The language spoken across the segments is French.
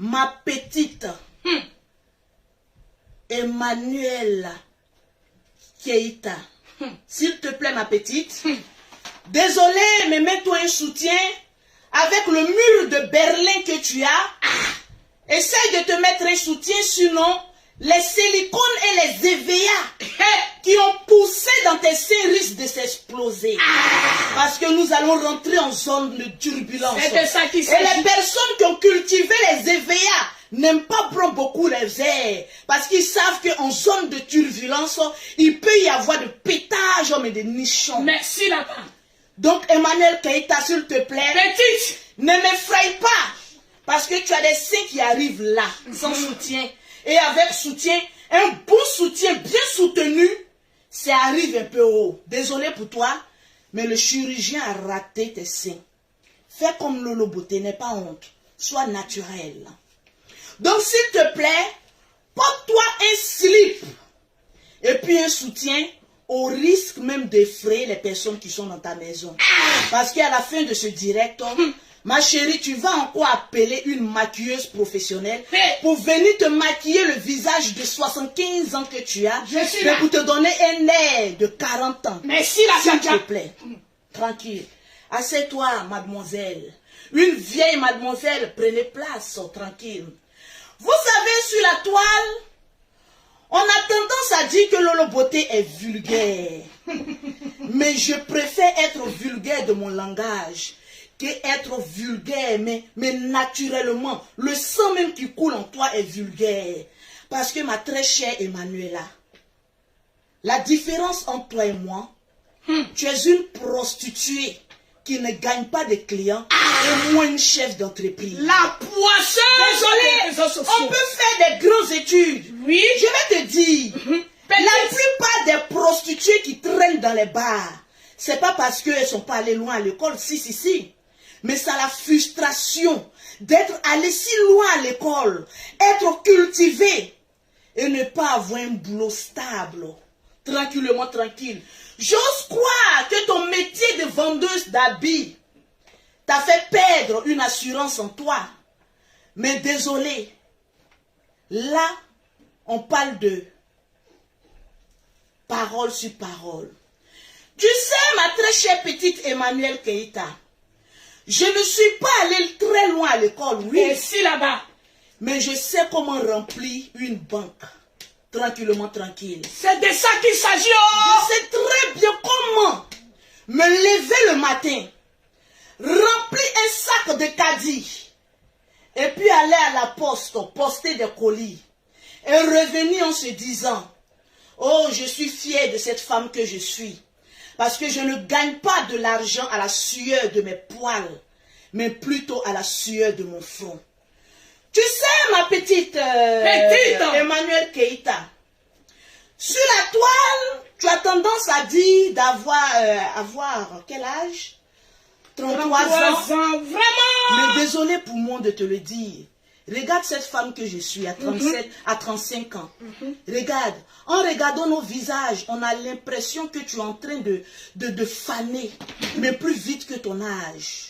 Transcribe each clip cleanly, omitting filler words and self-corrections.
Ma petite Emmanuel Keita. S'il te plaît, ma petite. Désolé, mais mets-toi un soutien. Avec le mur de Berlin que tu as, essaye de te mettre un soutien, sinon les silicones et les EVA qui ont poussé dans tes seins risquent de s'exploser. Parce que nous allons rentrer en zone de turbulence. C'est de ça qu'il et s'agit. les personnes qui ont cultivé les EVA n'aiment pas prendre beaucoup les airs. Parce qu'ils savent qu'en zone de turbulence, il peut y avoir de pétage, mais de nichons. Merci là-bas. Donc Emmanuel Keita, s'il te plaît, Petite. ne m'effraie pas. Parce que tu as des seins qui arrivent là, sans soutien. Et avec soutien, un bon soutien bien soutenu, ça arrive un peu haut. Désolé pour toi, mais le chirurgien a raté tes seins. Fais comme Lolo Beauté, n'aie pas honte. Sois naturel. Donc s'il te plaît, porte-toi un slip. Et puis un soutien, au risque même d'effrayer les personnes qui sont dans ta maison. Parce qu'à la fin de ce direct, ma chérie, tu vas encore appeler une maquilleuse professionnelle pour venir te maquiller le visage de 75 ans que tu as, Je suis mais là. pour te donner un air de 40 ans. Merci la S'il te Tcha. plaît, tranquille. Assieds-toi, mademoiselle. Une vieille mademoiselle, prenez place, tranquille. Vous savez, sur la toile, on a tendance à dire que Lolo Beauté est vulgaire. Mais je préfère être vulgaire de mon langage que être vulgaire, mais naturellement. Le sang même qui coule en toi est vulgaire. Parce que ma très chère Emmanuela, la différence entre toi et moi, tu es une prostituée qui ne gagne pas de clients et moi une chef d'entreprise. La poisseuse. Désolé, des réseaux sociaux. on peut faire des grandes études. Oui. Je vais te dire, la plupart des prostituées qui traînent dans les bars, c'est pas parce qu'elles sont pas allées loin à l'école, si. Mais c'est la frustration d'être allé si loin à l'école, être cultivé et ne pas avoir un boulot stable, tranquillement tranquille. J'ose croire que ton métier de vendeuse d'habits t'a fait perdre une assurance en toi. Mais désolé, là, on parle de parole sur parole. Tu sais, ma très chère petite Emmanuel Keita, je ne suis pas allée très loin à l'école, oui. Merci là-bas. Mais je sais comment remplir une banque. Tranquillement, tranquille. C'est de ça qu'il s'agit. Je sais très bien comment me lever le matin, remplir un sac de caddie, et puis aller à la poste, poster des colis, et revenir en se disant, oh, je suis fière de cette femme que je suis, parce que je ne gagne pas de l'argent à la sueur de mes poils, mais plutôt à la sueur de mon front. Tu sais, ma petite Emmanuel Keita, sur la toile, tu as tendance à dire avoir quel âge? 33 ans. Vraiment. Mais désolé pour moi de te le dire. Regarde cette femme que je suis à 37, à 35 ans. Regarde, en regardant nos visages, on a l'impression que tu es en train de faner, mais plus vite que ton âge.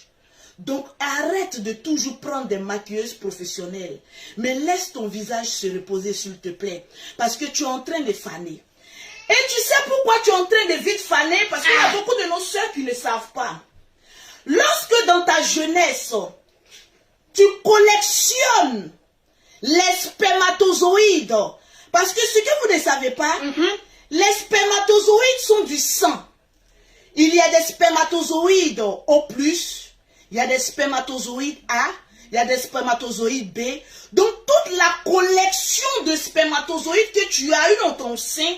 Donc arrête de toujours prendre des maquilleuses professionnelles, mais laisse ton visage se reposer s'il te plaît, parce que tu es en train de faner. Et tu sais pourquoi tu es en train de vite faner? Parce qu'il y a beaucoup de nos soeurs qui ne savent pas. Lorsque dans ta jeunesse, tu collectionnes les spermatozoïdes, parce que ce que vous ne savez pas, les spermatozoïdes sont du sang. Il y a des spermatozoïdes O+, il y a des spermatozoïdes A, il y a des spermatozoïdes B. Donc toute la collection de spermatozoïdes que tu as eu dans ton sein,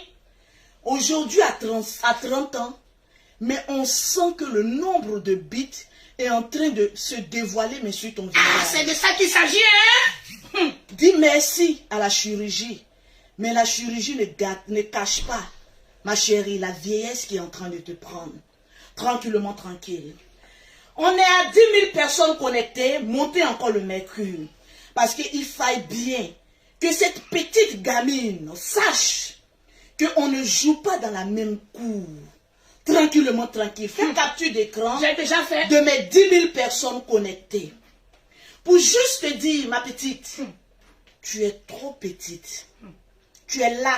aujourd'hui à 30 ans, mais on sent que le nombre de bits est en train de se dévoiler, mais sur ton visage. C'est de ça qu'il s'agit, hein? Dis merci à la chirurgie. Mais la chirurgie ne cache pas, ma chérie, la vieillesse qui est en train de te prendre. Tranquillement, tranquille. On est à 10 000 personnes connectées, montez encore le mercure. Parce qu'il faille bien que cette petite gamine sache qu'on ne joue pas dans la même cour. Tranquillement, tranquille. Fais capture d'écran J'ai déjà fait. de mes 10 000 personnes connectées. pour juste te dire, ma petite, tu es trop petite. Tu es là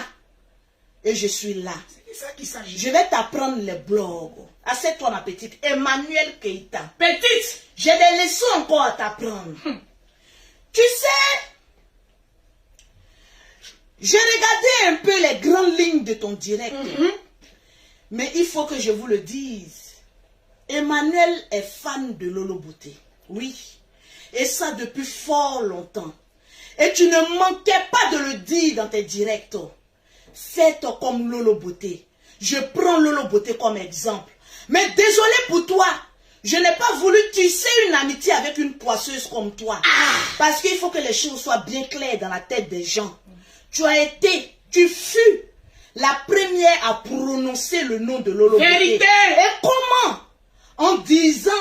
et je suis là. C'est de ça qu'il s'agit. Je vais t'apprendre les blogs. Assieds-toi, ma petite. Emmanuel Keita. Petite. J'ai des leçons encore à t'apprendre. Tu sais, j'ai regardé un peu les grandes lignes de ton direct. Mais il faut que je vous le dise. Emmanuel est fan de Lolo Beauté. Oui. Et ça depuis fort longtemps. Et tu ne manquais pas de le dire dans tes directs. Faites comme Lolo Beauté. Je prends Lolo Beauté comme exemple. Mais désolé pour toi. Je n'ai pas voulu tisser une amitié avec une poisseuse comme toi. Parce qu'il faut que les choses soient bien claires dans la tête des gens. Tu fus la première à prononcer le nom de Lolo Beauté. Vérité. Et comment? En disant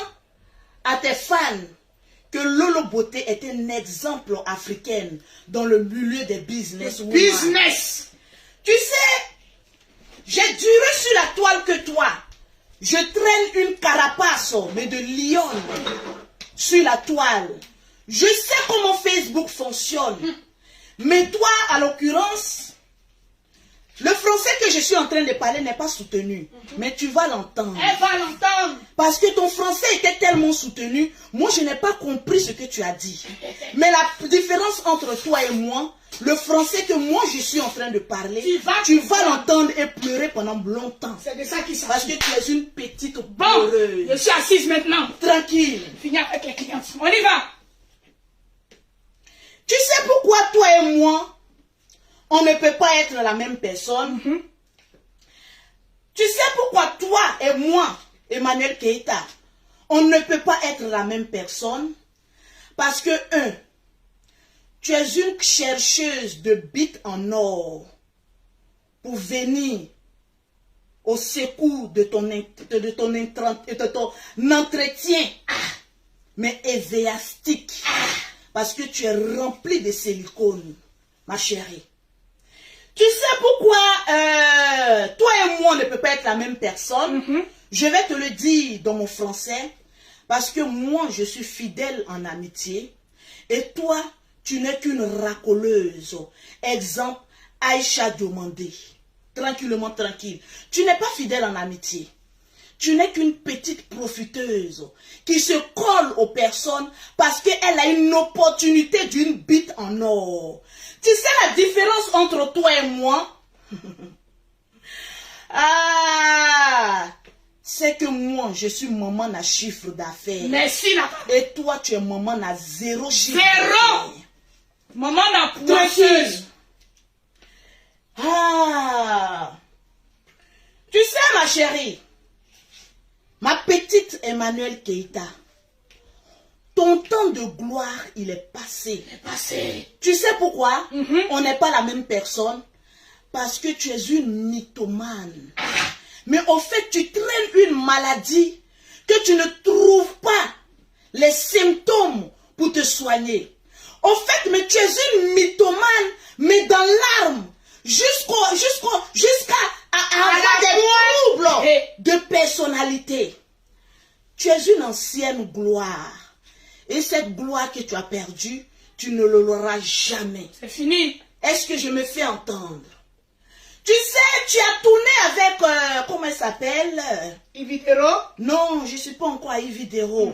à tes fans que Lolo Beauté est un exemple africain dans le milieu des business. Business. Tu sais, j'ai duré sur la toile que toi. Je traîne une carapace, mais de lion sur la toile. Je sais comment Facebook fonctionne. Mais toi, à l'occurrence, le français que je suis en train de parler n'est pas soutenu. Mais tu vas l'entendre. Elle va l'entendre. Parce que ton français était tellement soutenu, moi je n'ai pas compris ce que tu as dit. Mais la différence entre toi et moi, le français que moi je suis en train de parler, tu vas l'entendre et pleurer pendant longtemps. C'est de ça qu'il s'agit. Parce que tu es une petite Bon, pleureuse. je suis assise maintenant. Tranquille. Finir avec les clients. On y va. Tu sais pourquoi toi et moi, on ne peut pas être la même personne? Tu sais pourquoi toi et moi, Emmanuel Keita, on ne peut pas être la même personne? Parce que, tu es une chercheuse de bites en or pour venir au secours de ton entretien, mais évéastique. Parce que tu es rempli de silicone, ma chérie. Tu sais pourquoi toi et moi on ne peut pas être la même personne? Je vais te le dire dans mon français. Parce que moi, je suis fidèle en amitié. Et toi, tu n'es qu'une racoleuse. Exemple, Aïcha Diomandé. Tranquillement, tranquille. Tu n'es pas fidèle en amitié. Tu n'es qu'une petite profiteuse qui se colle aux personnes parce qu'elle a une opportunité d'une bite en or. Tu sais la différence entre toi et moi? C'est que moi, je suis maman à chiffre d'affaires. Merci, la... Et toi, tu es maman à zéro chiffre d'affaires. Maman à poisseuse. Tu sais, ma chérie, ma petite Emmanuel Keita, ton temps de gloire, il est passé. Tu sais pourquoi? On n'est pas la même personne. Parce que tu es une mythomane. Mais au fait, tu traînes une maladie que tu ne trouves pas les symptômes pour te soigner. Au fait, mais tu es une mythomane, mais dans l'arme, jusqu'à avoir des troubles de personnalité. Tu es une ancienne gloire. Et cette gloire que tu as perdue, tu ne l'auras jamais. C'est fini. Est-ce que je me fais entendre? Tu sais, tu as tourné avec, comment elle s'appelle? Ividero? Non, je ne suis pas encore à Ividero.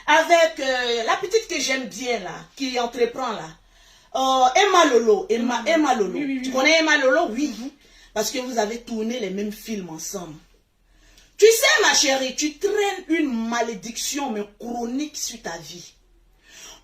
Avec la petite que j'aime bien là, qui entreprend là. Emma Lolo. Emma Lolo. Oui. Tu connais Emma Lolo? Oui. Parce que vous avez tourné les mêmes films ensemble. Tu sais, ma chérie, tu traînes une malédiction mais chronique sur ta vie.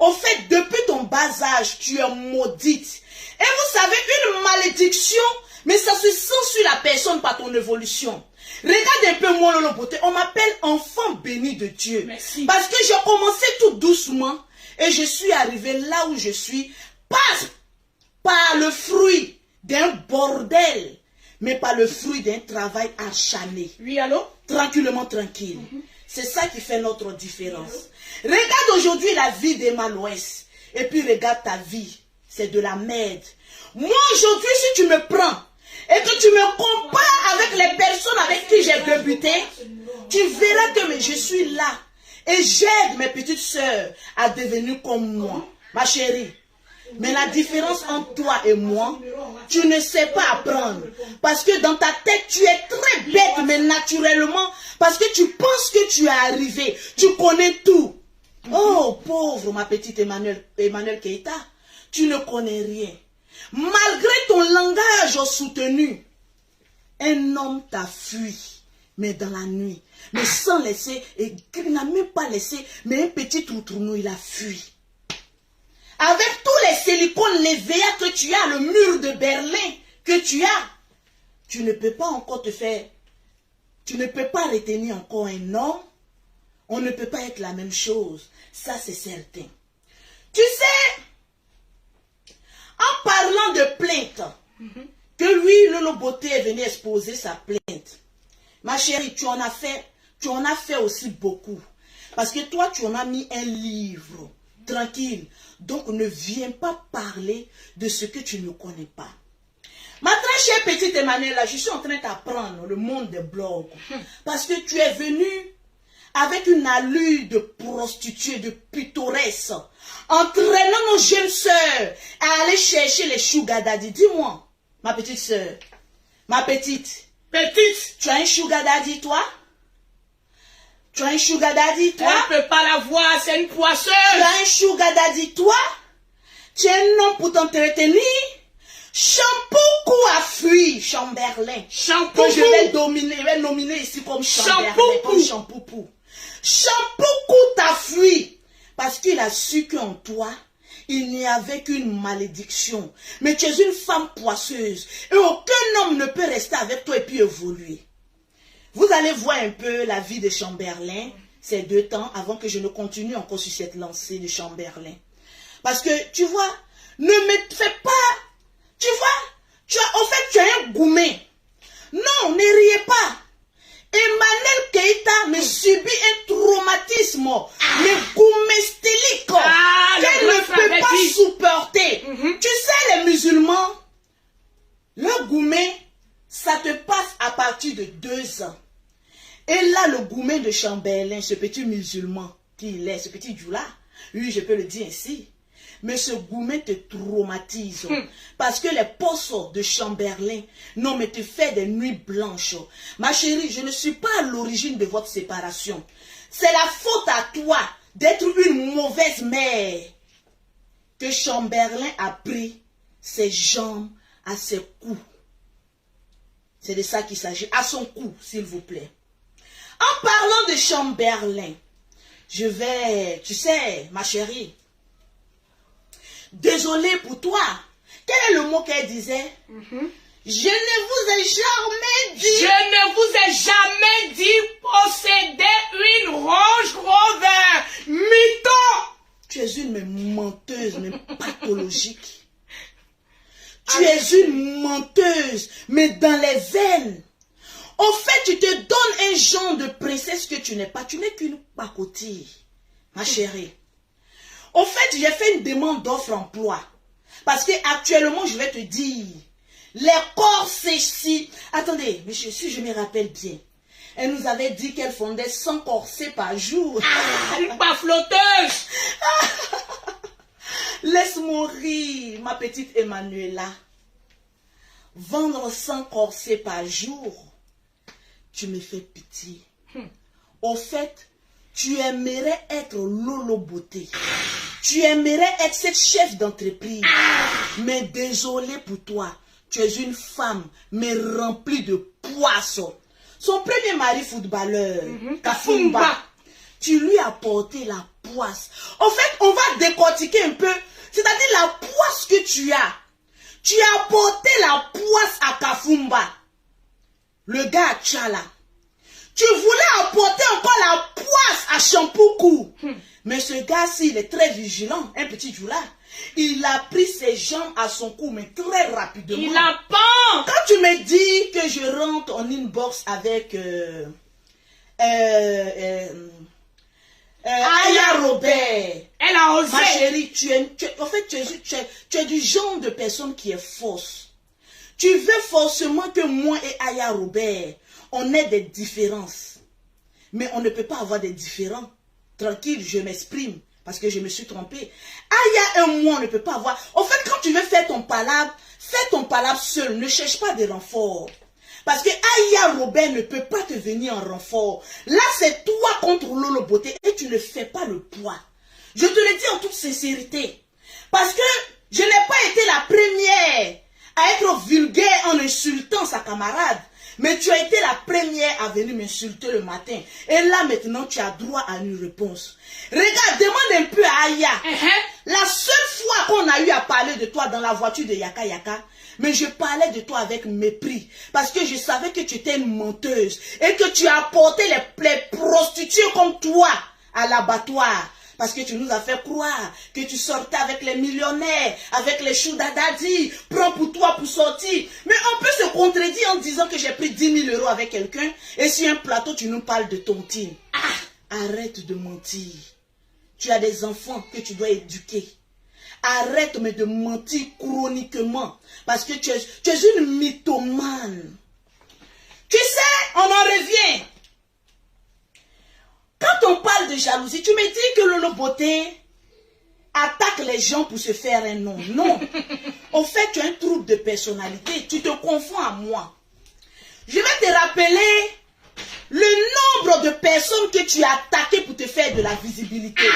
Au fait, depuis ton bas âge, tu es maudite. Et vous savez, une malédiction, mais ça se sent sur la personne par ton évolution. Regarde un peu moi, Lolo Beauté. On m'appelle enfant béni de Dieu. Merci. Parce que j'ai commencé tout doucement et je suis arrivé là où je suis. Pas par le fruit d'un bordel, mais par le fruit d'un travail acharné. Oui, allô? Tranquillement, tranquille. C'est ça qui fait notre différence. Regarde aujourd'hui la vie d'Emma Loès. Et puis regarde ta vie. C'est de la merde. Moi aujourd'hui, si tu me prends et que tu me compares avec les personnes avec qui j'ai débuté, tu verras que je suis là. Et j'aide mes petites sœurs à devenir comme moi. Ma chérie. Mais la différence entre toi et moi, tu ne sais pas apprendre. Parce que dans ta tête, tu es très bête, mais naturellement, parce que tu penses que tu es arrivé, tu connais tout. Oh, pauvre ma petite Emmanuel Keita, tu ne connais rien. Malgré ton langage soutenu, un homme t'a fui, mais dans la nuit, mais sans laisser, et il n'a même pas laissé, mais un petit trou-tournou, il a fui. Avec tous les silicones, les VA que tu as, le mur de Berlin que tu as, tu ne peux pas encore te faire, tu ne peux pas retenir encore un homme. On ne peut pas être la même chose. Ça, c'est certain. Tu sais, en parlant de plainte, que lui, Lolo Beauté est venu exposer sa plainte. Ma chérie, tu en as fait aussi beaucoup. Parce que toi, tu en as mis un livre. Tranquille. Donc, ne viens pas parler de ce que tu ne connais pas. Ma très chère petite Emmanuel, là, je suis en train d'apprendre le monde des blogs. Parce que tu es venu avec une allure de prostituée, de pittoresque, entraînant nos jeunes sœurs à aller chercher les sugar daddy. Dis-moi, ma petite sœur, ma petite. Petite. Tu as un sugar daddy, toi? Tu as un sugar daddy, toi? Elle ne peut pas la voir, c'est une poisseuse. Tu as un sugar daddy, toi? Tu es un homme pour t'entretenir? Shampoo a fui, Chamberlain. Shampoo. Que je vais nominer ici comme Chamberlain, comme Shampoo. Shampoo t'a fui. Parce qu'il a su qu'en toi, il n'y avait qu'une malédiction. Mais tu es une femme poisseuse. Et aucun homme ne peut rester avec toi et puis évoluer. Vous allez voir un peu la vie de Chamberlain ces 2 temps avant que je ne continue encore sur cette lancée de Chamberlain. Parce que, tu vois, ne me fais pas... Tu vois, au fait, tu as un gourmet. Non, ne riez pas. Emmanuel Keita me subit un traumatisme, mais gourméstylique, qu'elle ne peut pas supporter. Tu sais, les musulmans, le gourmet, ça te passe à partir de 2 ans. Et là, le gourmet de Chamberlain, ce petit musulman qu'il est, ce petit Djoula, lui, je peux le dire ainsi, mais ce gourmet te traumatise. Parce que les postes de Chamberlain, non, mais te fait des nuits blanches. Ma chérie, je ne suis pas à l'origine de votre séparation. C'est la faute à toi d'être une mauvaise mère. Que Chamberlain a pris ses jambes à ses coups. C'est de ça qu'il s'agit. À son cou, s'il vous plaît. En parlant de Chamberlain, je vais, tu sais, ma chérie, désolée pour toi. Quel est le mot qu'elle disait? Je ne vous ai jamais dit. Je ne vous ai jamais dit posséder une Range Rover. Mytho. Tu es une menteuse, mais pathologique. Tu es une menteuse, mais dans les veines. Au fait, tu te donnes un genre de princesse que tu n'es pas. Tu n'es qu'une pacotille, ma chérie. Au fait, j'ai fait une demande d'offre emploi. Parce que actuellement, je vais te dire, les corsets ici. Attendez, monsieur, si je me rappelle bien, elle nous avait dit qu'elle fondait 100 corsets par jour. Une pas flotteuse. Laisse-moi rire, ma petite Emmanuela. Vendre 100 corsets par jour, tu me fais pitié. Au fait, tu aimerais être Lolo Beauté. Tu aimerais être cette chef d'entreprise. Mais désolé pour toi, tu es une femme, mais remplie de poissons. Son premier mari footballeur, Kafumba, tu lui as porté la poisse. En fait, on va décortiquer un peu. C'est-à-dire la poisse que tu as. Tu as porté la poisse à Kafumba. Le gars à Tchala. Tu voulais apporter encore la poisse à Shampoo. Mais ce gars-ci, il est très vigilant, un petit Djoula. Il a pris ses jambes à son cou, mais très rapidement. Il a peur. Quand tu me dis que je rentre en inbox avec Aya Robert, Elle a osé. ma chérie, tu es du genre de personne qui est fausse. Tu veux forcément que moi et Aya Robert, on ait des différences. Mais on ne peut pas avoir des différents. tranquille, je m'exprime. Parce que je me suis trompée. Ah, il y a un mois, on ne peut pas avoir. En fait, quand tu veux faire ton palabre, fais ton palabre seul. Ne cherche pas de renfort. Parce que Aya Robert ne peut pas te venir en renfort. Là, c'est toi contre Lolo Beauté et tu ne fais pas le poids. Je te le dis en toute sincérité. Parce que je n'ai pas été la première à être vulgaire en insultant sa camarade. Mais tu as été la première à venir m'insulter le matin. Et là, maintenant, tu as droit à une réponse. Regarde, demande un peu à Aya. La seule fois qu'on a eu à parler de toi dans la voiture de Yaka Yaka, mais je parlais de toi avec mépris. Parce que je savais que tu étais une menteuse. Et que tu apportais les prostituées comme toi à l'abattoir. Parce que tu nous as fait croire que tu sortais avec les millionnaires, avec les choudadadi, prends pour toi pour sortir. Mais on peut se contredire en disant que j'ai pris 10 000 € avec quelqu'un et sur un plateau tu nous parles de tontine. Arrête de mentir. Tu as des enfants que tu dois éduquer. Arrête mais de mentir chroniquement parce que tu es une mythomane. Tu sais, on en revient. Quand on parle de jalousie, tu me dis que Lolo Beauté attaque les gens pour se faire un nom. Non. Au fait, tu as un trouble de personnalité. Tu te confonds à moi. Je vais te rappeler le nombre de personnes que tu as attaquées pour te faire de la visibilité.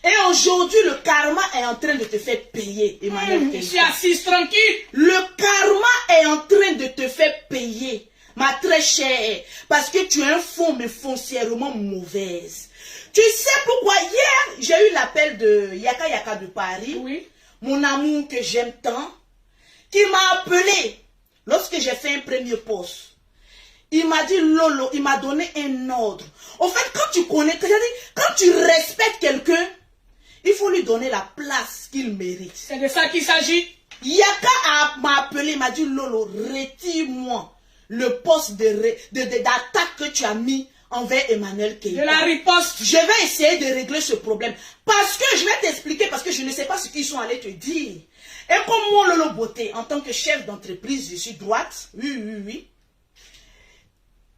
Et aujourd'hui, le karma est en train de te faire payer, Emmanuel. Je suis assise tranquille. Le karma est en train de te faire payer. Ma très chère, parce que tu es un fond, mais foncièrement mauvaise. Tu sais pourquoi hier, j'ai eu l'appel de Yaka Yaka de Paris, oui. Mon amour que j'aime tant, qui m'a appelé lorsque j'ai fait un premier poste. Il m'a dit, Lolo, il m'a donné un ordre. En fait, quand tu connais, quand tu respectes quelqu'un, il faut lui donner la place qu'il mérite. C'est de ça qu'il s'agit. Yaka m'a appelé, il m'a dit, Lolo, retire-moi le poste d'attaque que tu as mis envers Emmanuel Keïta. De la riposte. Je vais essayer de régler ce problème. Parce que je vais t'expliquer, parce que je ne sais pas ce qu'ils sont allés te dire. Et comme moi, Lolo Beauté, en tant que chef d'entreprise, je suis droite. Oui.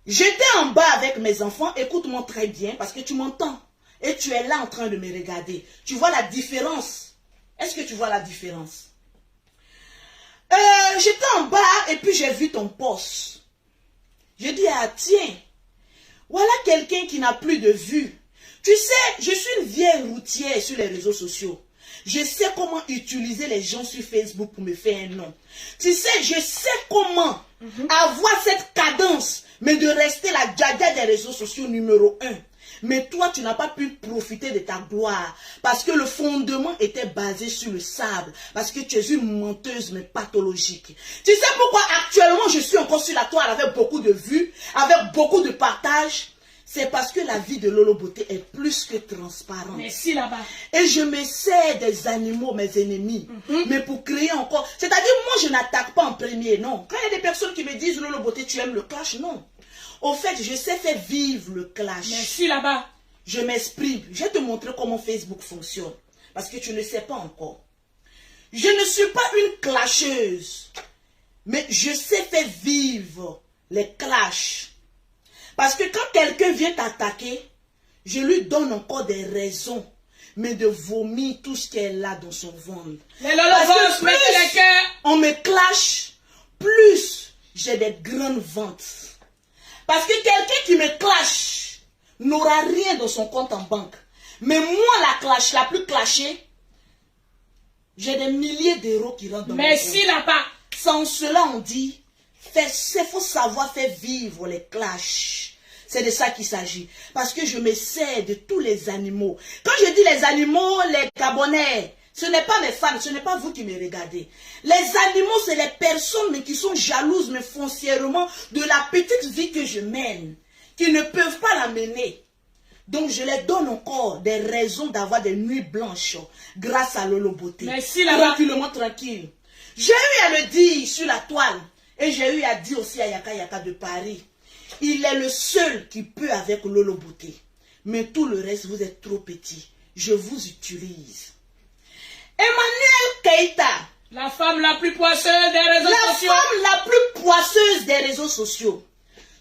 J'étais en bas avec mes enfants. Écoute-moi très bien, parce que tu m'entends. Et tu es là en train de me regarder. Tu vois la différence. Est-ce que tu vois la différence? J'étais en bas et puis j'ai vu ton poste. J'ai dit, ah tiens, voilà quelqu'un qui n'a plus de vue. Tu sais, je suis une vieille routière sur les réseaux sociaux. Je sais comment utiliser les gens sur Facebook pour me faire un nom. Tu sais, je sais comment avoir cette cadence, mais de rester la djadja des réseaux sociaux numéro 1. Mais toi, tu n'as pas pu profiter de ta gloire. Parce que le fondement était basé sur le sable. Parce que tu es une menteuse, mais pathologique. Tu sais pourquoi actuellement je suis encore sur la toile avec beaucoup de vues, avec beaucoup de partages? C'est parce que la vie de Lolo Beauté est plus que transparente. Merci là-bas. Et je me sers des animaux, mes ennemis. Mais pour créer encore... C'est-à-dire, moi, je n'attaque pas en premier, non. Quand il y a des personnes qui me disent, Lolo Beauté, tu aimes le clash, non. Au fait, je sais faire vivre le clash. Merci là-bas. Je m'exprime. Je vais te montrer comment Facebook fonctionne. Parce que tu ne sais pas encore. Je ne suis pas une clasheuse. Mais je sais faire vivre les clashs. Parce que quand quelqu'un vient t'attaquer, je lui donne encore des raisons. Mais de vomir tout ce qu'elle a dans son ventre. Les Lolo plus on me clash, plus j'ai des grandes ventes. Parce que quelqu'un qui me clash n'aura rien dans son compte en banque. Mais moi, la plus clashée, j'ai des milliers d'euros qui rentrent dans mon compte. Merci là-bas. Sans cela, on dit, il faut savoir faire vivre les clashs. C'est de ça qu'il s'agit. Parce que je me sers de tous les animaux. Quand je dis les animaux, les Gabonais, ce n'est pas mes fans, ce n'est pas vous qui me regardez. Les animaux, c'est les personnes mais qui sont jalouses, mais foncièrement, de la petite vie que je mène, qui ne peuvent pas la mener. Donc, je les donne encore des raisons d'avoir des nuits blanches grâce à Lolo Beauté. Merci là-bas. Tranquillement, tranquille. J'ai eu à le dire sur la toile, et j'ai eu à dire aussi à Yaka Yaka de Paris. Il est le seul qui peut avec Lolo Beauté. Mais tout le reste, vous êtes trop petit. Je vous utilise. Emmanuel Keïta. La femme la plus poisseuse des réseaux sociaux. La femme la plus poisseuse des réseaux sociaux.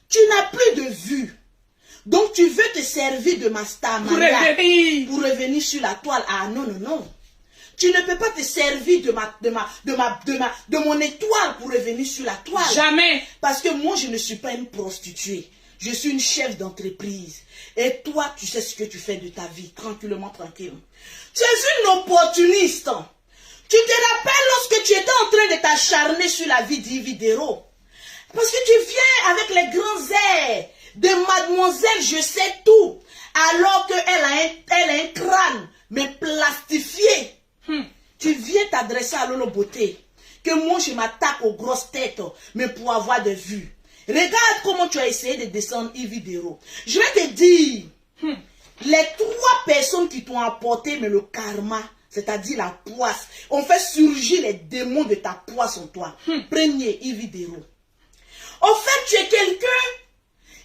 Tu n'as plus de vue. Donc tu veux te servir de ma star Pour revenir sur la toile. Ah non, non, non. Tu ne peux pas te servir de mon étoile pour revenir sur la toile. Jamais. Parce que moi, je ne suis pas une prostituée. Je suis une chef d'entreprise. Et toi, tu sais ce que tu fais de ta vie, tranquillement, tranquille. Tu es une opportuniste. Tu te rappelles lorsque tu étais en train de t'acharner sur la vie d'Yves Dero. Parce que tu viens avec les grands airs de mademoiselle, je sais tout. Alors qu'elle a un crâne, mais plastifié. Tu viens t'adresser à Lolo Beauté. Que moi, je m'attaque aux grosses têtes, mais pour avoir des vues. Regarde comment tu as essayé de descendre Yves Dero. Je vais te dire, les 3 personnes qui t'ont apporté, mais le karma, c'est-à-dire la poisse, ont fait surgir les démons de ta poisse en toi. Premier, Yves Dero. Au fait, tu es quelqu'un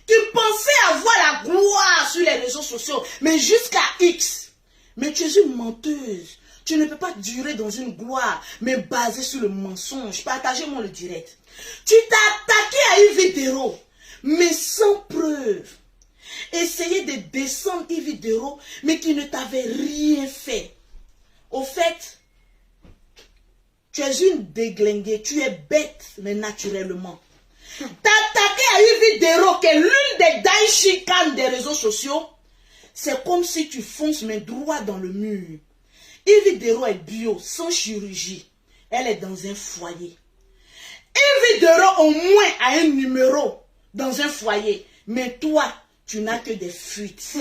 qui pensait avoir la gloire sur les réseaux sociaux, mais jusqu'à X. Mais tu es une menteuse. Tu ne peux pas durer dans une gloire, mais basée sur le mensonge. Partagez-moi le direct. Tu t'as attaqué à Yves Dero, mais sans preuve. Essayez de descendre Yves Dero, mais qui ne t'avait rien fait. Au fait, tu es une déglinguée, tu es bête, mais naturellement. T'attaquer à Yves Dero, qui est l'une des daïchicanes des réseaux sociaux, c'est comme si tu fonces mais droit dans le mur. Yves Dero est bio, sans chirurgie. Elle est dans un foyer. Yves Dero au moins a un numéro dans un foyer. Mais toi, tu n'as que des fuites.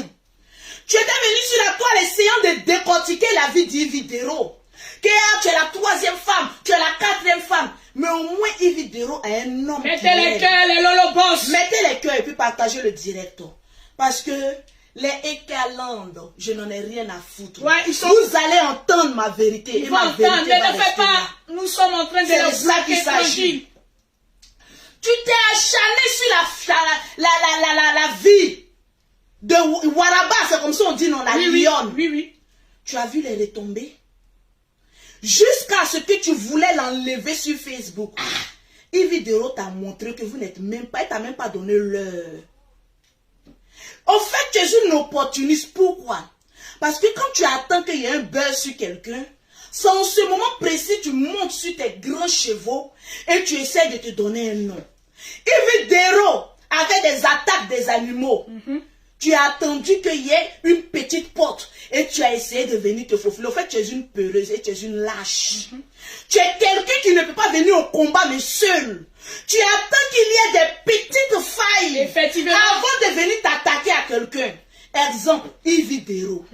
Tu étais venu sur la toile essayant de décortiquer la vie d'Yves Dero. Tu es la 3e femme, tu es la 4e femme. Mais au moins Yves Dero a un homme. Mettez les cœurs, les lolobos. Mettez les cœurs et puis partagez le direct. Parce que les Ekaland, je n'en ai rien à foutre. Ouais, vous allez entendre ma vérité. Et ma vérité ne fais pas. Là. Nous sommes en train de le plaquer tranquille. Tu t'es acharné sur la vie de Waraba, c'est comme ça on dit non, la lionne. Oui. Tu as vu les retombées? Jusqu'à ce que tu voulais l'enlever sur Facebook. Yves Dero t'a montré que vous n'êtes même pas, il t'a même pas donné l'heure. Au fait, tu es une opportuniste. Pourquoi? Parce que quand tu attends qu'il y ait un buzz sur quelqu'un, c'est en ce moment précis tu montes sur tes grands chevaux et tu essaies de te donner un nom. Yves Dero avait des attaques des animaux. Tu as attendu qu'il y ait une petite porte et tu as essayé de venir te faufiler. Au fait, tu es une peureuse et tu es une lâche. Tu es quelqu'un qui ne peut pas venir au combat mais seul. Tu attends qu'il y ait des petites failles effectivement avant de venir t'attaquer à quelqu'un. Exemple, Yves Dero.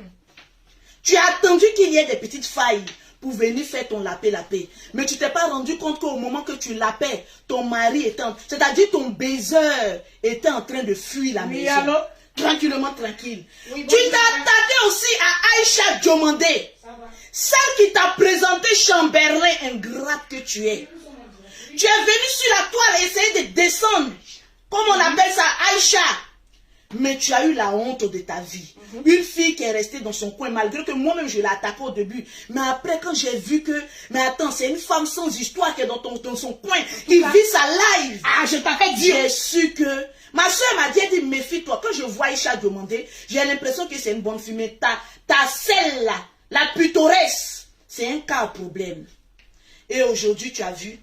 Tu as attendu qu'il y ait des petites failles pour venir faire ton lapé. Mais tu t'es pas rendu compte qu'au moment que tu lapais, ton mari était c'est-à-dire ton baiser était en train de fuir la maison. Alors? Tranquillement, tranquille. Oui, tu t'es attaqué aussi à Aïcha Diomandé. Celle qui t'a présenté Chamberlain, ingrate que tu es. Tu es venu sur la toile et essayé de descendre. Comme on appelle ça, Aïcha. Mais tu as eu la honte de ta vie. Une fille qui est restée dans son coin, malgré que moi-même je l'ai attaquée au début. Mais après, quand j'ai vu que, mais attends, c'est une femme sans histoire qui est dans son coin, qui vit sa life. Ah, je t'avais dit. J'ai su que, ma soeur m'a dit, elle dit, méfie-toi. Quand je vois Aïcha demander, j'ai l'impression que c'est une bonne fille. Mais ta celle-là, la pittoresque, c'est un cas à problème. Et aujourd'hui, tu as vu,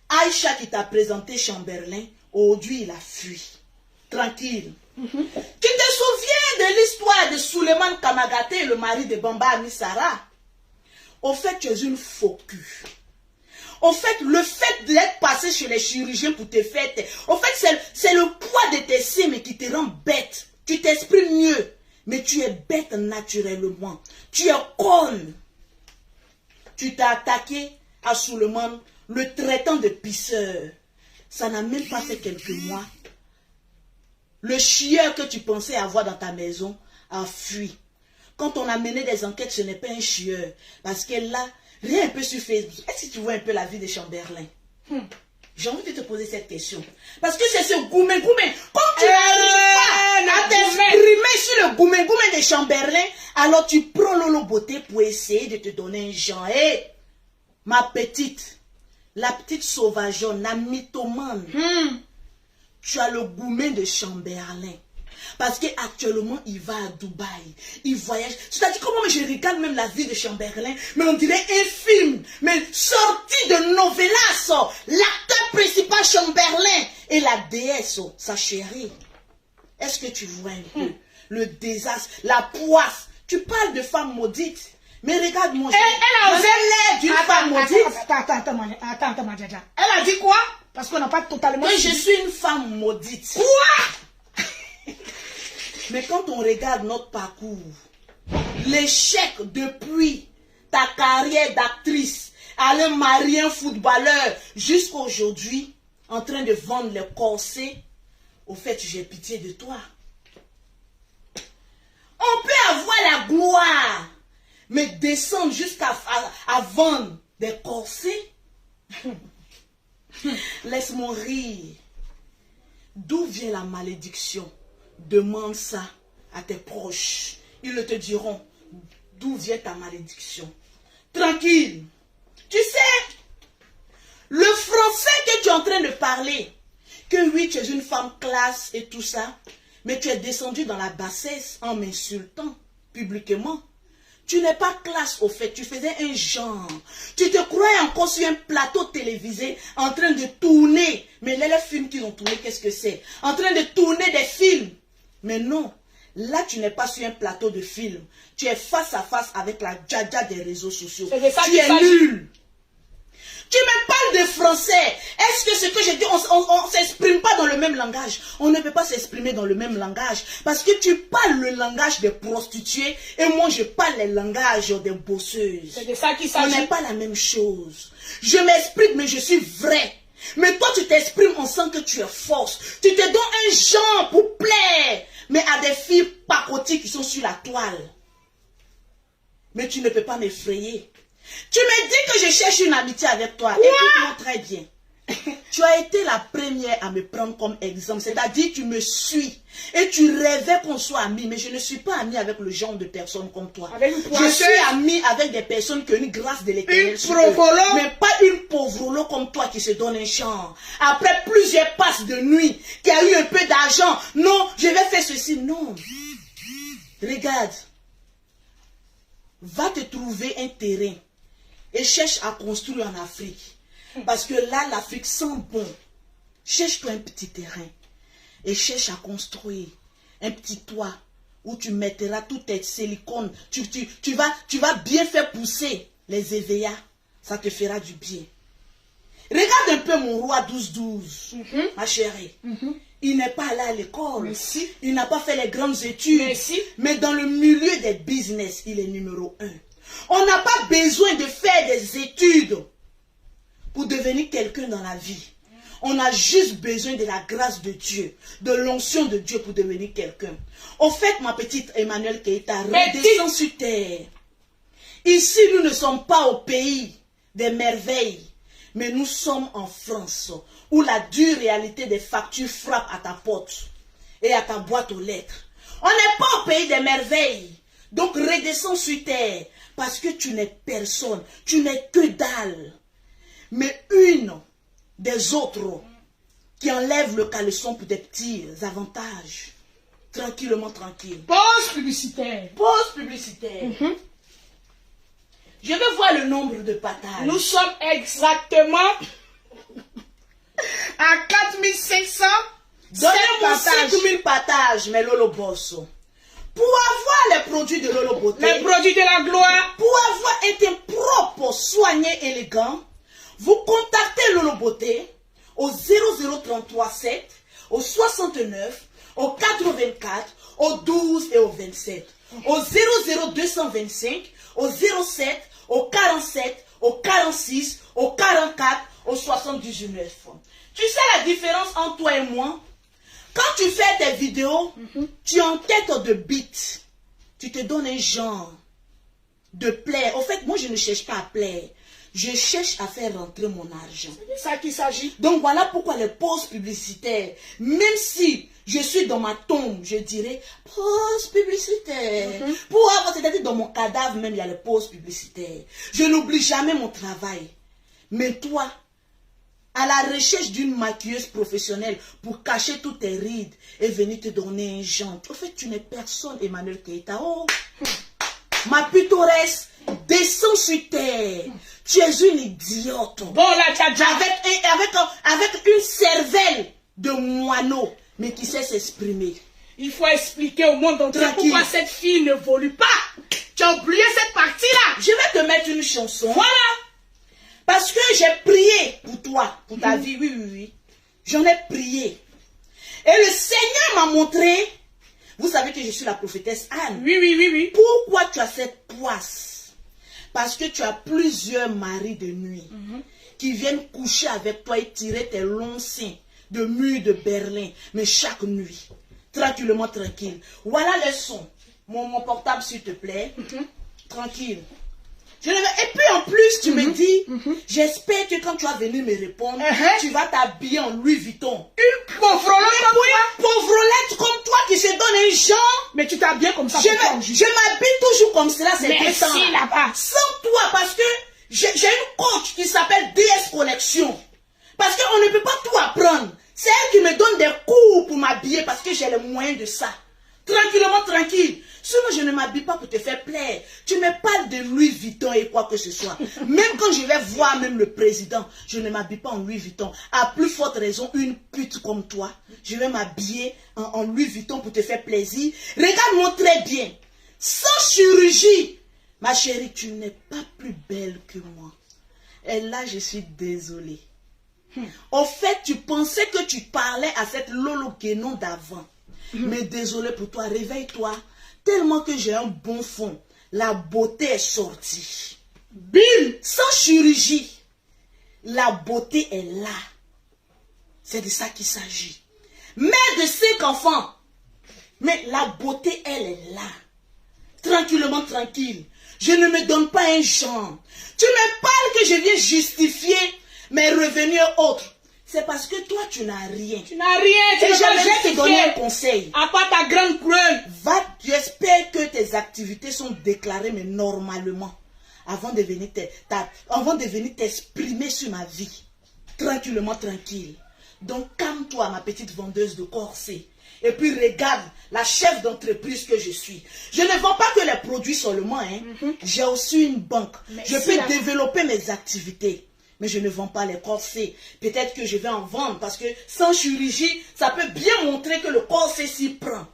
Aïcha qui t'a présenté Chamberlain, aujourd'hui, il a fui. Tranquille. Tu te souviens de l'histoire de Suleiman Kamagaté, le mari de Bamba Amissara? Au fait, tu es une faux cul. Au fait, le fait d'être passé chez les chirurgiens pour te faire... Au fait, c'est le poids de tes seins qui te rend bête. Tu t'exprimes mieux, mais tu es bête naturellement. Tu es conne. Tu t'as attaqué à Suleiman, le traitant de pisseur. Ça n'a même pas fait quelques mois. Le chieur que tu pensais avoir dans ta maison a fui. Quand on a mené des enquêtes, ce n'est pas un chieur. Parce que là, rien un peu sur Facebook. Est-ce que tu vois un peu la vie de Chamberlain? J'ai envie de te poser cette question. Parce que c'est ce goumé-goumé. Quand tu n'arrives pas à t'exprimer sur le goumé-goumé de Chamberlain, alors tu prends Lolo Beauté pour essayer de te donner un genre. Hé, ma petite, la petite sauvageonne, la mythomane. Tu as le gourmet de Chamberlain. Parce qu'actuellement, il va à Dubaï. Il voyage. C'est-à-dire, comment je regarde même la vie de Chamberlain, mais on dirait un film, mais sorti de novelas. L'acteur principal Chamberlain et la déesse, sa chérie. Est-ce que tu vois un peu le désastre, la poisse? Tu parles de femme maudite. Mais regarde-moi. Elle a osé l'air d'une femme maudite. Attends, Madjaja. Elle a dit quoi? Parce qu'on n'a pas totalement... Que je suis une femme maudite. Quoi? Mais quand on regarde notre parcours, l'échec depuis ta carrière d'actrice, aller marier un footballeur, jusqu'à aujourd'hui, en train de vendre les corsets, au fait, j'ai pitié de toi. On peut avoir la gloire, mais descendre jusqu'à vendre des corsets. Laisse-moi rire. D'où vient la malédiction? Demande ça à tes proches. Ils te diront d'où vient ta malédiction. Tranquille. Tu sais, le français que tu es en train de parler, que oui, tu es une femme classe et tout ça, mais tu es descendu dans la bassesse en m'insultant publiquement. Tu n'es pas classe au fait, tu faisais un genre. Tu te croyais encore sur un plateau télévisé en train de tourner. Mais les films qu'ils ont tourné, qu'est-ce que c'est? En train de tourner des films. Mais non, là tu n'es pas sur un plateau de film. Tu es face à face avec la djadja des réseaux sociaux. Tu es nul. Tu me parles de français. Est-ce que ce que je dis, on ne s'exprime pas dans le même langage? On ne peut pas s'exprimer dans le même langage. Parce que tu parles le langage des prostituées et moi je parle le langage des bosseuses. C'est de ça qu'il s'agit. On n'est pas la même chose. Je m'exprime mais je suis vrai. Mais toi tu t'exprimes, on sent que tu es force. Tu te donnes un genre pour plaire. Mais à des filles pacotiques qui sont sur la toile. Mais tu ne peux pas m'effrayer. Tu me dis que je cherche une amitié avec toi. Écoute-moi très bien. Tu as été la première à me prendre comme exemple. C'est-à-dire tu me suis. Et tu rêvais qu'on soit amis. Mais je ne suis pas amie avec le genre de personnes comme toi. Je suis amie avec des personnes qui ont une grâce de l'Éternel. Mais pas une pauvre comme toi qui se donne un chant. Après plusieurs passes de nuit, qui a eu un peu d'argent. Non, je vais faire ceci. Non. Regarde. Va te trouver un terrain. Et cherche à construire en Afrique. Parce que là, l'Afrique sent bon. Cherche-toi un petit terrain. Et cherche à construire un petit toit où tu mettras toutes tes silicones. Tu vas bien faire pousser les EVA. Ça te fera du bien. Regarde un peu mon roi 12-12, ma chérie. Il n'est pas allé à l'école. Il n'a pas fait les grandes études. Mais dans le milieu des business, il est numéro 1. On n'a pas besoin de faire des études pour devenir quelqu'un dans la vie. On a juste besoin de la grâce de Dieu, de l'onction de Dieu pour devenir quelqu'un. Au fait, ma petite Emmanuel Keita, redescends sur terre. Ici, nous ne sommes pas au pays des merveilles, mais nous sommes en France, où la dure réalité des factures frappe à ta porte et à ta boîte aux lettres. On n'est pas au pays des merveilles. Donc redescends sur terre. Parce que tu n'es personne, tu n'es que dalle. Mais une des autres qui enlève le caleçon pour des petits avantages. Tranquillement, tranquille. Pause publicitaire. Pause publicitaire. Je veux voir le nombre de partages. Nous sommes exactement à 4500. Donnez-moi 5000 partages, mais Lolo Bosso. Pour avoir les produits de Lolo Beauté, les produits de la gloire, pour avoir un teint propre, soigné, élégant, vous contactez Lolo Beauté au 00337, au 69, au 84, au 12 et au 27, au 00225, au 07, au 47, au 46, au 44, au 79. Tu sais la différence entre toi et moi? Quand tu fais tes vidéos, tu es en tête de beat. Tu te donnes un genre de plaire. Au fait, moi, je ne cherche pas à plaire. Je cherche à faire rentrer mon argent. C'est de ça qu'il s'agit. Donc, voilà pourquoi les pauses publicitaires, même si je suis dans ma tombe, je dirais pause publicitaire. Pour avoir, c'est-à-dire dans mon cadavre même, il y a les pauses publicitaires. Je n'oublie jamais mon travail. Mais toi, à la recherche d'une maquilleuse professionnelle pour cacher toutes tes rides et venir te donner un genre. En fait, tu n'es personne, Emmanuel Keita. Oh, ma pittoresse, descends sur terre. Tu es une idiote. Bon, là, tu as déjà... Avec une cervelle de moineau, mais qui sait s'exprimer. Il faut expliquer au monde entier pourquoi cette fille ne évolue pas. Tu as oublié cette partie-là. Je vais te mettre une chanson. Voilà. Parce que j'ai prié pour toi, pour ta vie. Oui, oui, oui. J'en ai prié. Et le Seigneur m'a montré. Vous savez que je suis la prophétesse Anne. Oui, oui, oui, oui. Pourquoi tu as cette poisse? Parce que tu as plusieurs maris de nuit qui viennent coucher avec toi et tirer tes longs seins de mur de Berlin. Mais chaque nuit. Tranquillement, tranquille. Voilà le son. Mon portable, s'il te plaît. Tranquille. Et puis en plus, tu me dis, j'espère que quand tu vas venir me répondre, tu vas t'habiller en Louis Vuitton. Une pauvrolette comme toi. Pauvrolette comme toi qui se donne un genre. Mais tu t'habilles comme ça. Je m'habille toujours comme cela, c'est temps. Merci là-bas. Sans toi, parce que j'ai une coach qui s'appelle DS Collection. Parce qu'on ne peut pas tout apprendre. C'est elle qui me donne des cours pour m'habiller parce que j'ai les moyens de ça. Tranquillement, tranquille. Sinon, je ne m'habille pas pour te faire plaire. Tu me parles de Louis Vuitton et quoi que ce soit. Même quand je vais voir même le président, je ne m'habille pas en Louis Vuitton. À plus forte raison, une pute comme toi, je vais m'habiller en Louis Vuitton pour te faire plaisir. Regarde-moi très bien. Sans chirurgie. Ma chérie, tu n'es pas plus belle que moi. Et là, je suis désolée. Au fait, tu pensais que tu parlais à cette Lolo Guénon d'avant. Mais désolé pour toi, réveille-toi. Tellement que j'ai un bon fond. La beauté est sortie. Bim! Sans chirurgie. La beauté est là. C'est de ça qu'il s'agit. Mère de 5 enfants. Mais la beauté, elle est là. Tranquillement, tranquille. Je ne me donne pas un genre. Tu me parles que je viens justifier mes revenus autres. C'est parce que toi, tu n'as rien. Tu n'as rien. Et je vais te donner un conseil. À part ta grande preuve. J'espère que tes activités sont déclarées, mais normalement. Avant de venir t'exprimer sur ma vie. Tranquillement, tranquille. Donc, calme-toi, ma petite vendeuse de corsets. Et puis, regarde la chef d'entreprise que je suis. Je ne vends pas que les produits seulement. Hein. J'ai aussi une banque. Je peux développer mes activités. Mais je ne vends pas les corsets. Peut-être que je vais en vendre parce que sans chirurgie, ça peut bien montrer que le corset s'y prend.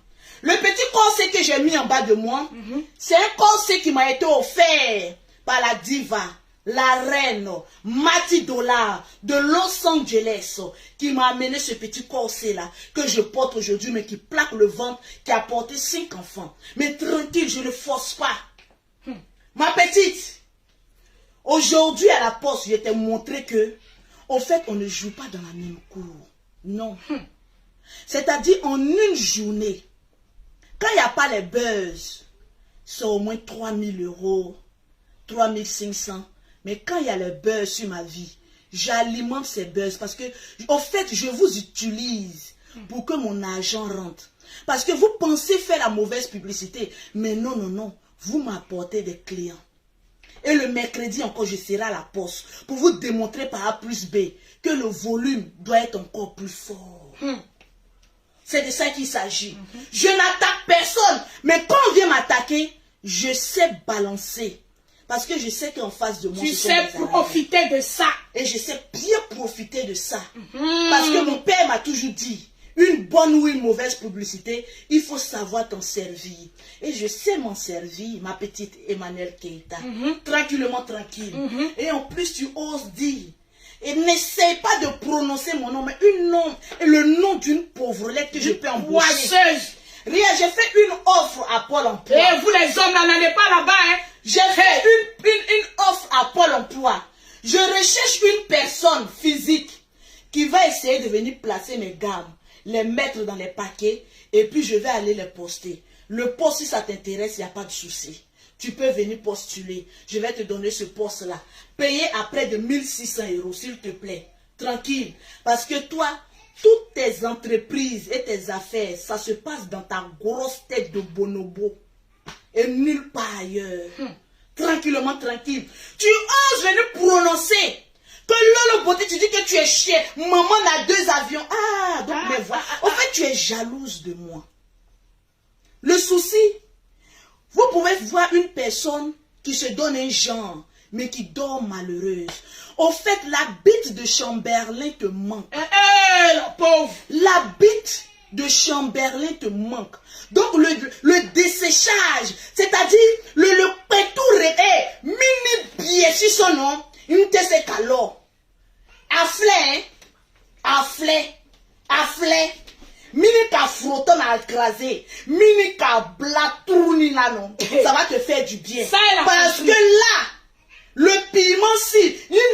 Le petit corset que j'ai mis en bas de moi, c'est un corset qui m'a été offert par la diva, la reine Mati Dollar de Los Angeles, qui m'a amené ce petit corset-là que je porte aujourd'hui, mais qui plaque le ventre, qui a porté 5 enfants. Mais tranquille, je ne force pas. Ma petite, aujourd'hui, à la poste, je t'ai montré que, au fait, on ne joue pas dans la même cour. Non. C'est-à-dire, en une journée, quand il n'y a pas les buzz, c'est au moins 3 000 €, 3 500. Mais quand il y a les buzz sur ma vie, j'alimente ces buzz parce que, au fait, je vous utilise pour que mon argent rentre. Parce que vous pensez faire la mauvaise publicité. Mais non, non, non. Vous m'apportez des clients. Et le mercredi encore, je serai à la poste pour vous démontrer par A plus B que le volume doit être encore plus fort. C'est de ça qu'il s'agit. Je n'attaque personne. Mais quand on vient m'attaquer, je sais balancer. Parce que je sais qu'en face de moi, tu sais profiter de ça. Et je sais bien profiter de ça. Parce que mon père m'a toujours dit, une bonne ou une mauvaise publicité, il faut savoir t'en servir. Et je sais m'en servir, ma petite Emmanuel Keita. Tranquillement, tranquille. Et en plus, tu oses dire. Et n'essaye pas de prononcer mon nom, mais le nom d'une pauvrelette que je peux embaucher. Poisseuse. Rien, j'ai fait une offre à Pôle emploi. Et vous les hommes, n'allez pas là-bas, hein. J'ai fait une offre à Pôle emploi. Je recherche une personne physique qui va essayer de venir placer mes gammes, les mettre dans les paquets, et puis je vais aller les poster. Le poste, si ça t'intéresse, il n'y a pas de souci. Tu peux venir postuler. Je vais te donner ce poste-là. Payé à près de 1 600 €, s'il te plaît. Tranquille. Parce que toi, toutes tes entreprises et tes affaires, ça se passe dans ta grosse tête de bonobo. Et nulle part ailleurs. Tranquillement, tranquille. Tu oses venir prononcer que Lolo beauté, tu dis que tu es chien. Maman a 2 avions. Ah, donc mais voilà. En fait, tu es jalouse de moi. Le souci, vous pouvez voir une personne qui se donne un genre, mais qui dort malheureuse. Au fait, la bite de Chamberlain te manque. La pauvre. La bite de Chamberlain te manque. Donc, le desséchage, c'est-à-dire le pétouré, mini pied sur son nom, une tesse calor. Afflé. Mini ka frotton à écraser, mini ka blatourni là non. Ça va te faire du bien. Parce que là, le piment si, il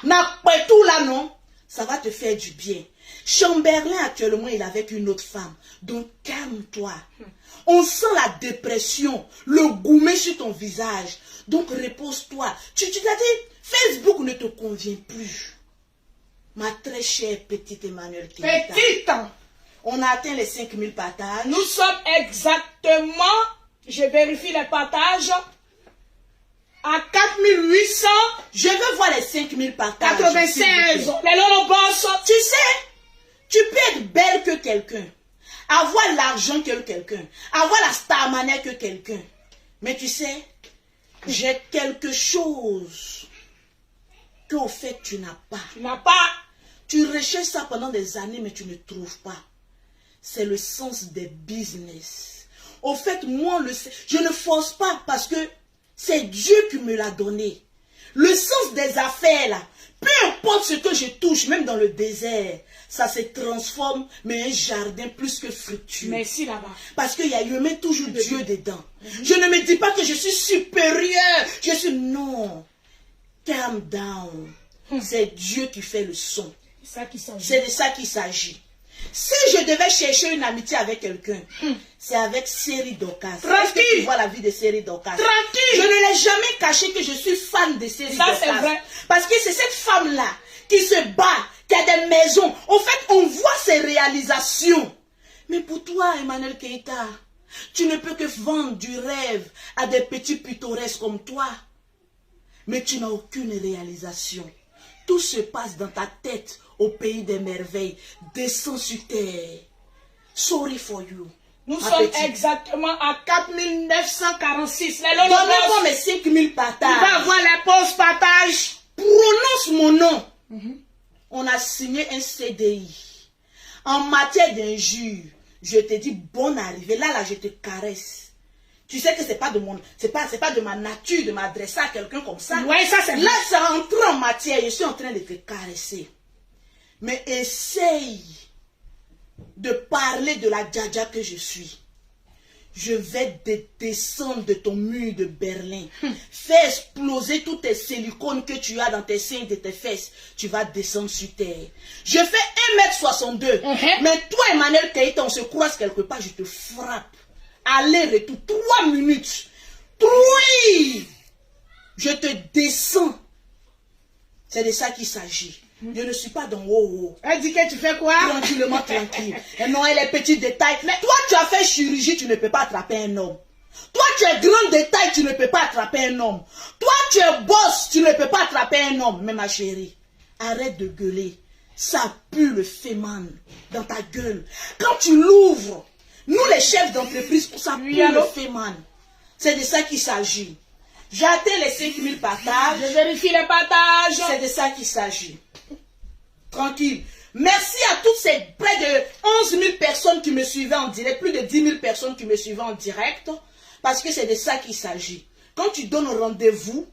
n'a pas tout là non. Ça va te faire du bien. Chamberlain actuellement il est avec une autre femme. Donc calme-toi. On sent la dépression, le gourmet sur ton visage. Donc repose-toi. Tu t'as dit, Facebook ne te convient plus. Ma très chère petite Emmanuel Keita. Petite. On a atteint les 5000 partages. Nous sommes exactement, je vérifie les partages, à 4800. Je veux voir les 5000 partages. 96. Les Lolobos. Tu sais, tu peux être belle que quelqu'un, avoir l'argent que quelqu'un, avoir la starmania que quelqu'un. Mais tu sais, j'ai quelque chose que au fait tu n'as pas. Tu n'as pas. Tu recherches ça pendant des années, mais tu ne trouves pas. C'est le sens des business. Au fait, moi, je ne force pas parce que c'est Dieu qui me l'a donné. Le sens des affaires, là, peu importe ce que je touche, même dans le désert, ça se transforme, mais un jardin plus que fructueux. Merci là-bas. Parce qu'il y a toujours Dieu dedans. Je ne me dis pas que je suis supérieur. Je suis... Non. Calm down. C'est Dieu qui fait le son. C'est de ça qu'il s'agit. Si je devais chercher une amitié avec quelqu'un, c'est avec Série Dorcas. Tranquille. Tu vois la vie de Série Dorcas. Tranquille. Je ne l'ai jamais caché que je suis fan de Série Dorcas. Ça, c'est vrai. Parce que c'est cette femme-là qui se bat, qui a des maisons. En fait, on voit ses réalisations. Mais pour toi, Emmanuel Keita, tu ne peux que vendre du rêve à des petits pittoresques comme toi. Mais tu n'as aucune réalisation. Tout se passe dans ta tête au pays des merveilles. Descends sur terre. Sorry for you. Nous sommes exactement à 4946. Donnez-moi mes 5000 partages. Tu vas avoir les pauses partages. Prononce mon nom. On a signé un CDI. En matière d'injure, je te dis bonne arrivée. Là, je te caresse. Tu sais que c'est pas de ma nature de m'adresser à quelqu'un comme ça. Ouais, ça c'est là, ça rentre en matière. Je suis en train de te caresser. Mais essaye de parler de la djadja que je suis. Je vais descendre de ton mur de Berlin. Fais exploser tous tes silicones que tu as dans tes seins et de tes fesses. Tu vas descendre sur terre. Je fais 1m62. Mais toi, Emmanuel Keita, on se croise quelque part, je te frappe. Aller-retour, 3 minutes. Oui, je te descends. C'est de ça qu'il s'agit. Je ne suis pas dans wow. Elle dit que tu fais quoi? Tranquillement, tranquille. Et non, elle est petits détails. Mais toi, tu as fait chirurgie, tu ne peux pas attraper un homme. Toi, tu es grand détail, tu ne peux pas attraper un homme. Toi, tu es boss, tu ne peux pas attraper un homme. Mais ma chérie, arrête de gueuler. Ça pue le féman dans ta gueule. Quand tu l'ouvres, nous les chefs d'entreprise, ça pue le féman. C'est de ça qu'il s'agit. J'ai atteint les 5000 partages. Je vérifie les partages. C'est de ça qu'il s'agit. Tranquille. Merci à toutes ces près de 11 000 personnes qui me suivaient en direct, plus de 10 000 personnes qui me suivaient en direct, parce que c'est de ça qu'il s'agit. Quand tu donnes rendez-vous,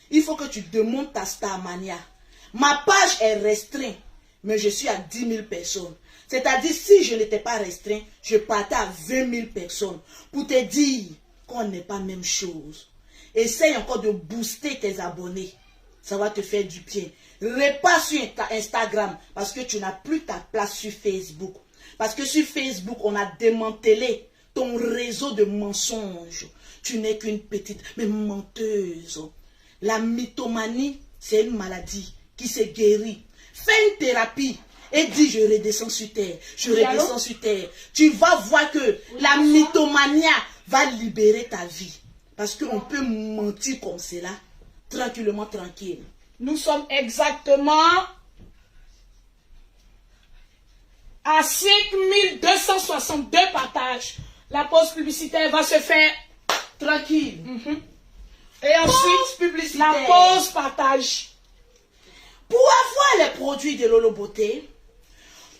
il faut que tu demandes ta starmania. Ma page est restreinte, mais je suis à 10 000 personnes. C'est-à-dire, si je n'étais pas restreint, je partais à 20 000 personnes pour te dire qu'on n'est pas la même chose. Essaye encore de booster tes abonnés. Ça va te faire du bien. Repasse sur Instagram parce que tu n'as plus ta place sur Facebook. Parce que sur Facebook, on a démantelé ton réseau de mensonges. Tu n'es qu'une petite, mais menteuse. La mythomanie, c'est une maladie qui se guérit. Fais une thérapie et dis je redescends sur terre. Je redescends sur terre. Tu vas voir que la mythomania va libérer ta vie. Parce qu'on peut mentir comme cela, tranquillement, tranquille. Nous sommes exactement à 5262 partages. La pause publicitaire va se faire Tranquille. et ensuite Pause publicitaire. la pause partage. Pour avoir les produits de Lolo Beauté,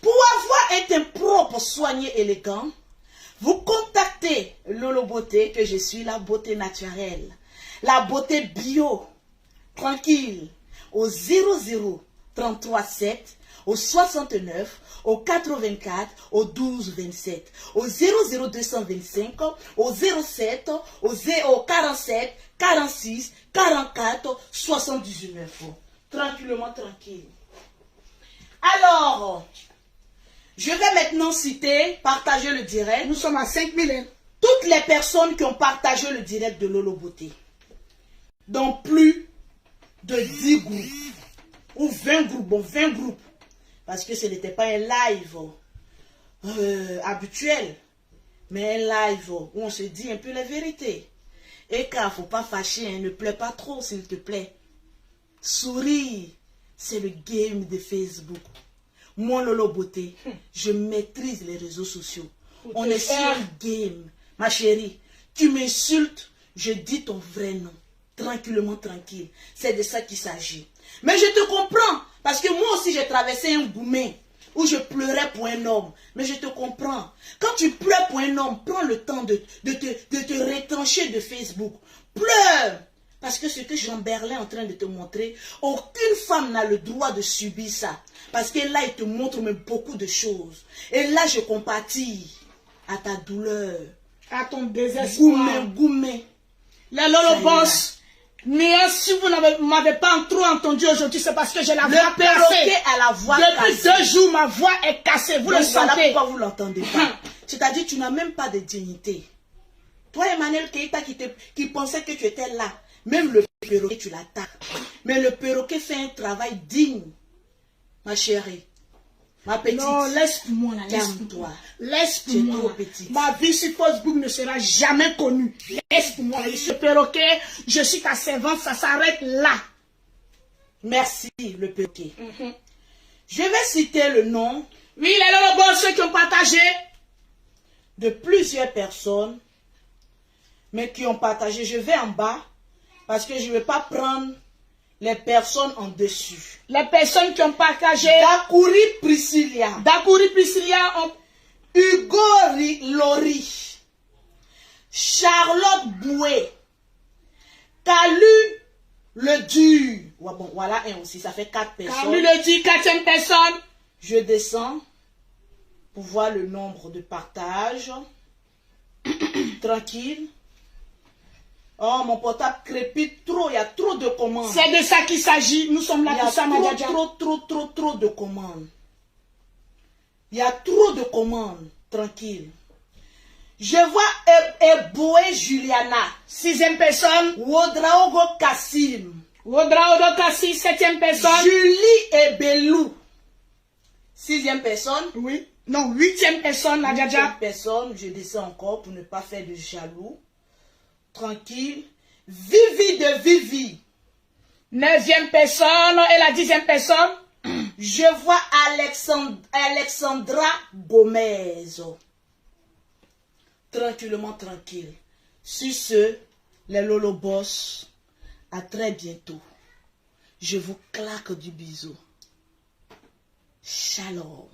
pour avoir un teint propre, soigné, élégant, vous contactez Lolo Beauté, que je suis la beauté naturelle, la beauté bio, tranquille, au 00 33 7, au 69, au 84, au 12 27, au 00 225, au 07, au 47, 46, 44, 79. Tranquillement, tranquille. Alors, je vais maintenant citer, partager le direct. Nous sommes à 5000. Hein? Toutes les personnes qui ont partagé le direct de Lolo Beauté. Dans plus de 10 groupes. Ou 20 groupes. Bon, 20 groupes. Parce que ce n'était pas un live habituel. Mais un live où on se dit un peu la vérité. Et car, faut pas fâcher, hein, ne pleure pas trop, s'il te plaît. Souris, c'est le game de Facebook. Moi, Lolo Beauté, je maîtrise les réseaux sociaux. On est sur un game. Ma chérie, tu m'insultes, je dis ton vrai nom. Tranquillement, tranquille. C'est de ça qu'il s'agit. Mais je te comprends. Parce que moi aussi, j'ai traversé un goumet où je pleurais pour un homme. Mais je te comprends. Quand tu pleures pour un homme, prends le temps de te retrancher de Facebook. Pleure. Parce que ce que Jean Berlin est en train de te montrer, aucune femme n'a le droit de subir ça. Parce que là, il te montre même beaucoup de choses. Et là, je compatis à ta douleur. À ton désespoir. Goumé. Les Lolo Boss. Mais si vous ne m'avez pas trop entendu aujourd'hui, c'est parce que j'ai la voix cassée. À la voix Depuis cassée. 2 jours, ma voix est cassée. Vous le Voilà sentez. pourquoi vous ne l'entendez pas. C'est-à-dire que tu n'as même pas de dignité. Toi, Emmanuel Keïta, qui pensait que tu étais là, même le perroquet, tu l'attaques. Mais le perroquet fait un travail digne, ma chérie. Ma petite. Non, laisse pour moi, là. Calme-toi. Laisse pour Tu es moi. trop petite. Ma vie sur Facebook ne sera jamais connue. Laisse pour moi. Je suis perroquet, je suis ta servante, ça s'arrête là. Merci, le perroquet. Je vais citer le nom. Oui, les Lolo Boss, ceux qui ont partagé. De plusieurs personnes, mais qui ont partagé. Je vais en bas, parce que je ne vais pas prendre les personnes en dessus. Les personnes qui ont partagé. Dakouri Priscilla. Dakouri Priscilla. Hugo Lori. Charlotte Boué. Calu le Dur. Ouais, bon, voilà un aussi, ça fait 4 personnes. Calu le Dur, 4e personne. Je descends pour voir le nombre de partages. Tranquille. Oh, mon portable crépite trop. Il y a trop de commandes. C'est de ça qu'il s'agit. Nous sommes là pour ça, Il y Nadia. a trop de commandes. Il y a trop de commandes. Tranquille. Je vois Eboué Juliana. 6e personne. Wodraogo Kassim. Wodraogo Kassim, 7e personne. Julie Ebelou. 6e personne. Oui. Non, 8e personne, Nadia. 8e personne. Je descends encore pour ne pas faire de jaloux. Tranquille. Vivi de Vivi. 9e personne et la 10e personne. Je vois Alexandra Gomez. Tranquillement, tranquille. Sur ce, les Lolo Boss, à très bientôt. Je vous claque du bisou. Shalom.